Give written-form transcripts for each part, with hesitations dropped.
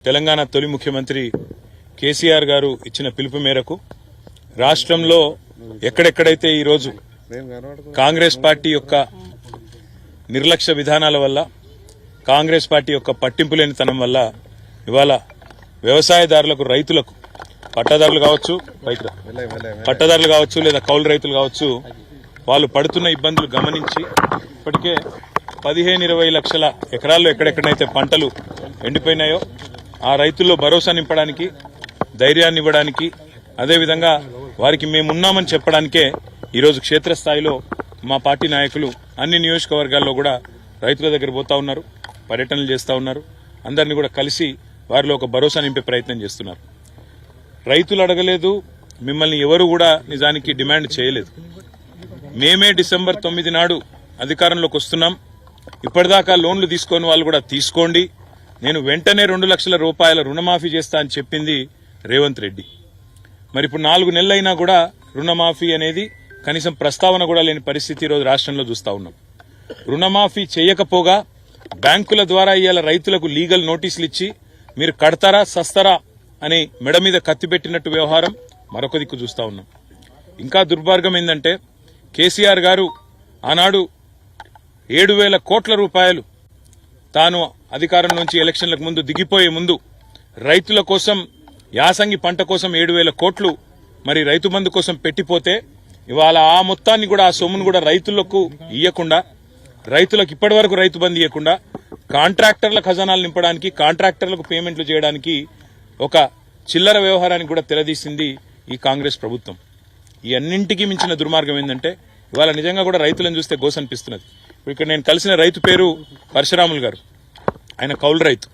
తెలంగాణ తొలి ముఖ్యమంత్రి కేసీఆర్ గారు ఇచ్చిన పిలుపు మేరకు రాష్ట్రంలో ఎక్కడెక్కడైతే ఈ రోజు కాంగ్రెస్ పార్టీ యొక్క నిర్లక్ష్య విధానాల వల్ల కాంగ్రెస్ పార్టీ యొక్క పట్టింపు లేనితనం వల్ల ఇవాళ వ్యవసాయదారులకు రైతులకు పట్టదారులు కావచ్చు లేదా కౌలు రైతులు కావచ్చు వాళ్ళు పడుతున్న ఇబ్బందులు గమనించి ఇప్పటికే 15-20 లక్షల ఎకరాల్లో ఎక్కడెక్కడైతే పంటలు ఎండిపోయినాయో ఆ రైతుల్లో భరోసా నింపడానికి ధైర్యాన్ని ఇవ్వడానికి అదేవిధంగా వారికి మేమున్నామని చెప్పడానికే ఈరోజు క్షేత్రస్థాయిలో మా పార్టీ నాయకులు అన్ని నియోజకవర్గాల్లో కూడా రైతుల దగ్గర పోతా ఉన్నారు, పర్యటనలు చేస్తూ ఉన్నారు. అందరినీ కూడా కలిసి వారిలో ఒక భరోసా నింపే ప్రయత్నం చేస్తున్నారు. రైతులు అడగలేదు, మిమ్మల్ని ఎవరు కూడా నిజానికి డిమాండ్ చేయలేదు. మేమే డిసెంబర్ 9 నాడు అధికారంలోకి వస్తున్నాం, ఇప్పటిదాకా లోన్లు తీసుకొని వాళ్ళు కూడా తీసుకోండి, నేను వెంటనే 2 లక్షల రూపాయల రుణమాఫీ చేస్తా అని చెప్పింది రేవంత్ రెడ్డి. మరి ఇప్పుడు 4 నెలలైనా కూడా రుణమాఫీ అనేది కనీసం ప్రస్తావన కూడా లేని పరిస్థితి ఈరోజు రాష్ట్రంలో చూస్తా ఉన్నాం. రుణమాఫీ చేయకపోగా బ్యాంకుల ద్వారా ఇవాళ రైతులకు లీగల్ నోటీసులు ఇచ్చి మీరు కడతారా సస్తారా అని మెడ మీద కత్తిపెట్టినట్టు వ్యవహారం మరొక దిక్కు చూస్తా ఉన్నాం. ఇంకా దుర్మార్గం ఏంటంటే కేసీఆర్ గారు ఆనాడు 7,000 కోట్ల రూపాయలు తాను అధికారం నుంచి ఎలక్షన్లకు ముందు దిగిపోయే ముందు రైతుల కోసం యాసంగి పంట కోసం 7,000 కోట్లు మరి రైతు బంధు కోసం పెట్టిపోతే ఇవాళ ఆ మొత్తాన్ని కూడా ఆ సొమ్మును కూడా రైతులకు ఇవ్వకుండా, రైతులకు ఇప్పటి వరకు రైతు బంధు ఇవ్వకుండా కాంట్రాక్టర్ల ఖజానాలు నింపడానికి కాంట్రాక్టర్లకు పేమెంట్లు చేయడానికి ఒక చిల్లర వ్యవహారానికి కూడా తెరదీసింది ఈ కాంగ్రెస్ ప్రభుత్వం. ఈ అన్నింటికీ మించిన దుర్మార్గం ఏంటంటే ఇవాళ నిజంగా కూడా రైతులను చూస్తే గోసనిపిస్తున్నది. ఇక్కడ నేను కలిసిన రైతు పేరు పరశురాములు గారు. ఆయన కౌలు రైతు.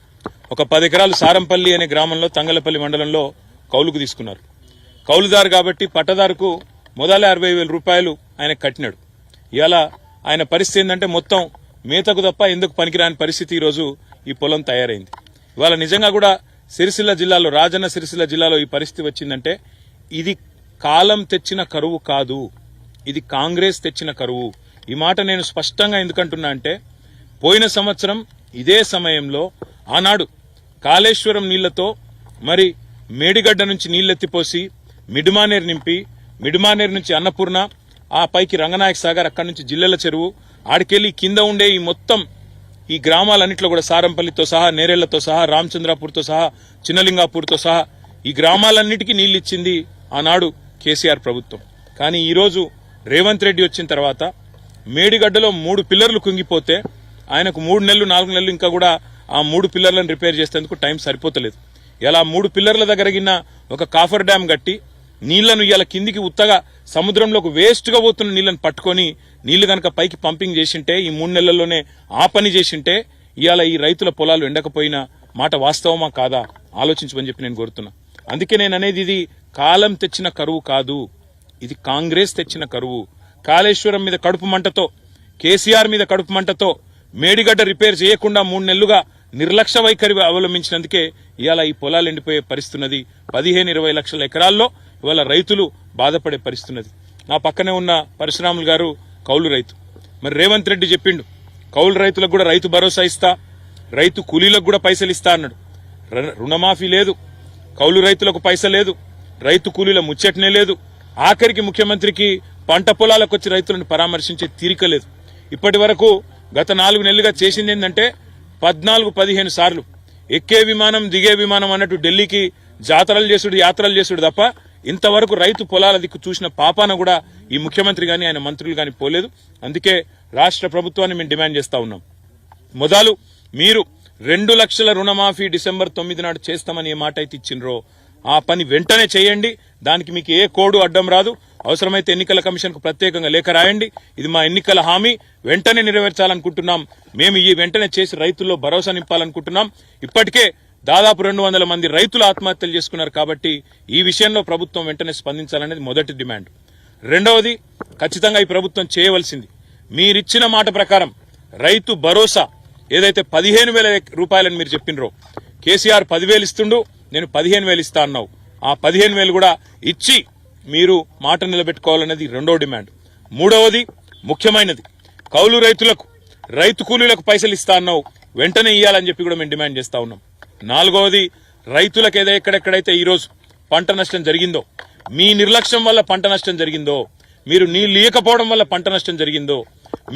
ఒక 10 ఎకరాలు సారంపల్లి అనే గ్రామంలో తంగలపల్లి మండలంలో కౌలుకు తీసుకున్నారు. కౌలుదారు కాబట్టి పట్టదారుకు మొదలే 60,000 రూపాయలు ఆయన కట్టినాడు. ఇవాళ ఆయన పరిస్థితి ఏంటంటే మొత్తం మేతకు తప్ప ఎందుకు పనికిరాని పరిస్థితి ఈరోజు ఈ పొలం తయారైంది. ఇవాళ నిజంగా కూడా సిరిసిల్ల జిల్లాలో, రాజన్న సిరిసిల్ల జిల్లాలో ఈ పరిస్థితి వచ్చిందంటే ఇది కాలం తెచ్చిన కరువు కాదు, ఇది కాంగ్రెస్ తెచ్చిన కరువు. ఈ మాట నేను స్పష్టంగా ఎందుకంటున్నా అంటే పోయిన సంవత్సరం ఇదే సమయంలో ఆనాడు కాళేశ్వరం నీళ్లతో మరి మేడిగడ్డ నుంచి నీళ్లెత్తిపోసి మిడ్మానేరు నింపి, మిడ్మానేరు నుంచి అన్నపూర్ణ, ఆ పైకి రంగనాయక సాగర్, అక్కడి నుంచి జిల్లెల చెరువు, ఆడికెళ్లి కింద ఉండే ఈ మొత్తం ఈ గ్రామాలన్నింటిలో కూడా సారంపల్లితో సహా, నేరేళ్లతో సహా, రామచంద్రాపూర్తో సహా, చిన్నలింగాపూర్తో సహా ఈ గ్రామాలన్నిటికీ నీళ్లు ఇచ్చింది ఆనాడు కేసీఆర్ ప్రభుత్వం. కానీ ఈరోజు రేవంత్ రెడ్డి వచ్చిన తర్వాత మేడిగడ్డలో 3 పిల్లర్లు కుంగిపోతే ఆయనకు 3 నెలలు 4 నెలలు ఇంకా కూడా ఆ 3 పిల్లర్లను రిపేర్ చేసేందుకు టైం సరిపోతలేదు. ఇలా 3 పిల్లర్ల దగ్గరగిన ఒక కాఫర్ డ్యాం కట్టి నీళ్లను ఇవాళ కిందికి ఉత్తగా సముద్రంలోకి వేస్ట్ గా పోతున్న నీళ్లను పట్టుకొని నీళ్లు గనక పైకి పంపింగ్ చేసింటే ఈ 3 నెలల్లోనే ఆ పని చేసింటే ఇవాళ ఈ రైతుల పొలాలు ఎండకపోయిన మాట వాస్తవమా కాదా ఆలోచించమని చెప్పి నేను కోరుతున్నా. అందుకే నేను అనేది ఇది కాలం తెచ్చిన కరువు కాదు, ఇది కాంగ్రెస్ తెచ్చిన కరువు. కాళేశ్వరం మీద కడుపు మంటతో, కేసీఆర్ మీద కడుపు మంటతో మేడిగడ్డ రిపేర్ చేయకుండా 3 నెలలుగా నిర్లక్ష్య వైఖరి అవలంబించినందుకే ఇవాళ ఈ పొలాలు ఎండిపోయే పరిస్థితున్నది. 15-20 లక్షల ఎకరాల్లో ఇవాళ రైతులు బాధపడే పరిస్థితున్నది. నా పక్కనే ఉన్న పరశురాములు గారు కౌలు రైతు. మరి రేవంత్ రెడ్డి చెప్పిండు కౌలు రైతులకు కూడా రైతు భరోసా ఇస్తా, రైతు కూలీలకు కూడా పైసలు ఇస్తా అన్నాడు. రుణమాఫీ లేదు, కౌలు రైతులకు పైస లేదు, రైతు కూలీల ముచ్చటనే లేదు. ఆఖరికి ముఖ్యమంత్రికి పంట పొలాలకు వచ్చి రైతులను పరామర్శించే తీరిక లేదు. ఇప్పటి వరకు గత 4 నెలలుగా చేసింది ఏంటంటే 14-15 సార్లు ఎక్కే విమానం దిగే విమానం అన్నట్టు ఢిల్లీకి జాతరలు చేసుడు యాత్రలు చేసుడు తప్ప ఇంతవరకు రైతు పొలాల దిక్కు చూసిన పాపాన కూడా ఈ ముఖ్యమంత్రి గాని ఆయన మంత్రులు గాని పోలేదు. అందుకే రాష్ట్ర ప్రభుత్వాన్ని మేము డిమాండ్ చేస్తా ఉన్నాం. మొదలు మీరు 2 లక్షల రుణమాఫీ డిసెంబర్ 9 నాడు చేస్తామని ఏ మాట అయితే ఇచ్చిండ్రో ఆ పని వెంటనే చేయండి. దానికి మీకు ఏ కోడు అడ్డం రాదు. అవసరమైతే ఎన్నికల కమిషన్ కు ప్రత్యేకంగా లేఖ రాయండి. ఇది మా ఎన్నికల హామీ, వెంటనే నెరవేర్చాలనుకుంటున్నాం. మేము ఈ వెంటనే చేసి రైతుల్లో భరోసా నింపాలనుకుంటున్నాం. ఇప్పటికే దాదాపు 200 మంది రైతులు ఆత్మహత్యలు చేసుకున్నారు. కాబట్టి ఈ విషయంలో ప్రభుత్వం వెంటనే స్పందించాలనేది మొదటి డిమాండ్. రెండవది, ఖచ్చితంగా ఈ ప్రభుత్వం చేయవలసింది మీరిచ్చిన మాట ప్రకారం రైతు భరోసా ఏదైతే 15,000 రూపాయలని మీరు చెప్పినరో, కేసీఆర్ 10,000 ఇస్తుండు, నేను 15,000 ఇస్తా అన్నావు, ఆ 15,000 కూడా ఇచ్చి మీరు మాట నిలబెట్టుకోవాలనేది రెండో డిమాండ్. మూడవది ముఖ్యమైనది, కౌలు రైతులకు రైతు కూలీలకు పైసలు ఇస్తా అన్నావు, వెంటనే ఇయ్యాలని చెప్పి కూడా మేము డిమాండ్ చేస్తా ఉన్నాం. నాలుగవది రైతులకు ఎక్కడెక్కడైతే ఈరోజు పంట నష్టం జరిగిందో, మీ నిర్లక్ష్యం వల్ల పంట నష్టం జరిగిందో, మీరు నీళ్లు ఇయ్యకపోవడం వల్ల పంట నష్టం జరిగిందో,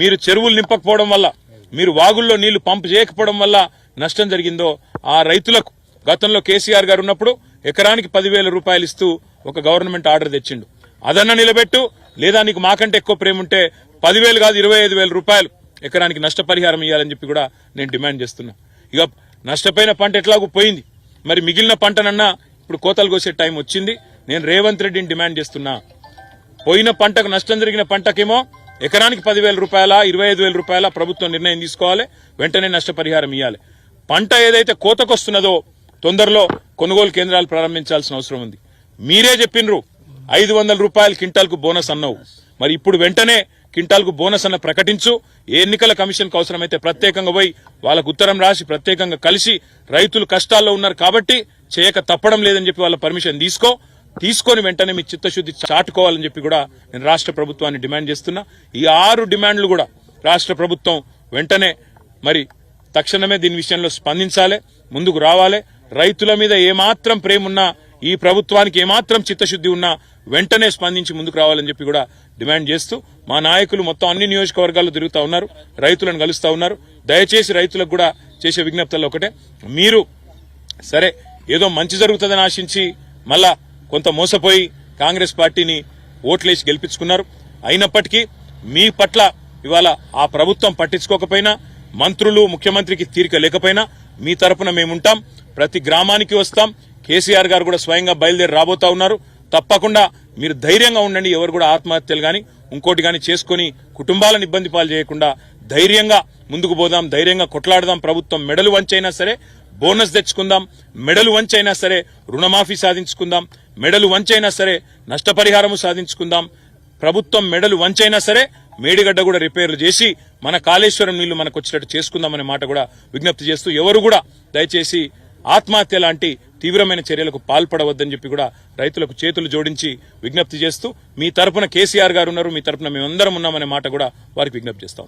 మీరు చెరువులు నింపకపోవడం వల్ల, మీరు వాగుల్లో నీళ్లు పంపు చేయకపోవడం వల్ల నష్టం జరిగిందో, ఆ రైతులకు గతంలో కేసీఆర్ గారు ఉన్నప్పుడు ఎకరానికి 10,000 రూపాయలు ఇస్తూ ఒక గవర్నమెంట్ ఆర్డర్ తెచ్చిండు. అదన్నా నిలబెట్టు, లేదా నీకు మాకంటే ఎక్కువ ప్రేమ ఉంటే 10,000 కాదు 25,000 రూపాయలు ఎకరానికి నష్టపరిహారం ఇవ్వాలని చెప్పి కూడా నేను డిమాండ్ చేస్తున్నా. ఇక నష్టపోయిన పంట ఎట్లాగూ పోయింది, మరి మిగిలిన పంటనన్నా ఇప్పుడు కోతలు కోసే టైం వచ్చింది. నేను రేవంత్ రెడ్డిని డిమాండ్ చేస్తున్నా, పోయిన పంటకు నష్టం జరిగిన పంటకేమో ఎకరానికి 10,000 రూపాయల 25,000 రూపాయల ప్రభుత్వం నిర్ణయం తీసుకోవాలి, వెంటనే నష్టపరిహారం ఇవ్వాలి. పంట ఏదైతే కోతకొస్తున్నదో తొందరలో కొనుగోలు కేంద్రాలు ప్రారంభించాల్సిన అవసరం ఉంది. మీరే చెప్పినరు 500 రూపాయలు క్వింటాల్కు బోనస్ అన్నావు, మరి ఇప్పుడు వెంటనే క్వింటాల్కు బోనస్ అన్న ప్రకటించు. ఏ ఎన్నికల కమిషన్కు అవసరమైతే ప్రత్యేకంగా పోయి వాళ్ళకు ఉత్తరం రాసి ప్రత్యేకంగా కలిసి రైతులు కష్టాల్లో ఉన్నారు కాబట్టి చేయక తప్పడం లేదని చెప్పి వాళ్ళ పర్మిషన్ తీసుకొని వెంటనే మీ చిత్తశుద్ధి చాటుకోవాలని చెప్పి కూడా నేను రాష్ట్ర ప్రభుత్వాన్ని డిమాండ్ చేస్తున్నా. ఈ 6 డిమాండ్లు కూడా రాష్ట్ర ప్రభుత్వం వెంటనే మరి తక్షణమే దీని విషయంలో స్పందించాలి, ముందుకు రావాలి. రైతుల మీద ఏమాత్రం ప్రేమ ఉన్నా, ఈ ప్రభుత్వానికి ఏమాత్రం చిత్తశుద్ధి ఉన్నా వెంటనే స్పందించి ముందుకు రావాలని చెప్పి కూడా డిమాండ్ చేస్తూ మా నాయకులు మొత్తం అన్ని నియోజకవర్గాల్లో తిరుగుతూ ఉన్నారు, రైతులను కలుస్తా ఉన్నారు. దయచేసి రైతులకు కూడా చేసే విజ్ఞప్తుల్లో ఒకటే, మీరు సరే ఏదో మంచి జరుగుతుందని ఆశించి మళ్ళా కొంత మోసపోయి కాంగ్రెస్ పార్టీని ఓట్లేసి గెలిపించుకున్నారు. అయినప్పటికీ మీ పట్ల ఇవాళ ఆ ప్రభుత్వం పట్టించుకోకపోయినా, మంత్రులు ముఖ్యమంత్రికి తీరిక లేకపోయినా మీ తరపున మేముంటాం, ప్రతి గ్రామానికి వస్తాం. కేసీఆర్ గారు కూడా స్వయంగా బయలుదేరి రాబోతా ఉన్నారు. తప్పకుండా మీరు ధైర్యంగా ఉండండి. ఎవరు కూడా ఆత్మహత్యలు గాని ఇంకోటి గాని చేసుకుని కుటుంబాలను ఇబ్బంది పాలు చేయకుండా ధైర్యంగా ముందుకు పోదాం, ధైర్యంగా కొట్లాడదాం. ప్రభుత్వం మెడలు వంచైనా సరే బోనస్ తెచ్చుకుందాం, మెడలు వంచైనా సరే రుణమాఫీ సాధించుకుందాం, మెడలు వంచైనా సరే నష్టపరిహారము సాధించుకుందాం. ప్రభుత్వం మెడలు వంచైనా సరే మేడిగడ్డ కూడా రిపేర్లు చేసి మన కాళేశ్వరం నీళ్లు మనకు వచ్చేటట్టు చేసుకుందామనే మాట కూడా విజ్ఞప్తి చేస్తూ, ఎవరు కూడా దయచేసి ఆత్మహత్య లాంటి తీవ్రమైన చర్యలకు పాల్పడవద్దని చెప్పి కూడా రైతులకు చేతులు జోడించి విజ్ఞప్తి చేస్తూ, మీ తరపున కేసీఆర్ గారు ఉన్నారు, మీ తరపున మేమందరం ఉన్నామనే మాట కూడా వారికి విజ్ఞప్తి చేస్తాం.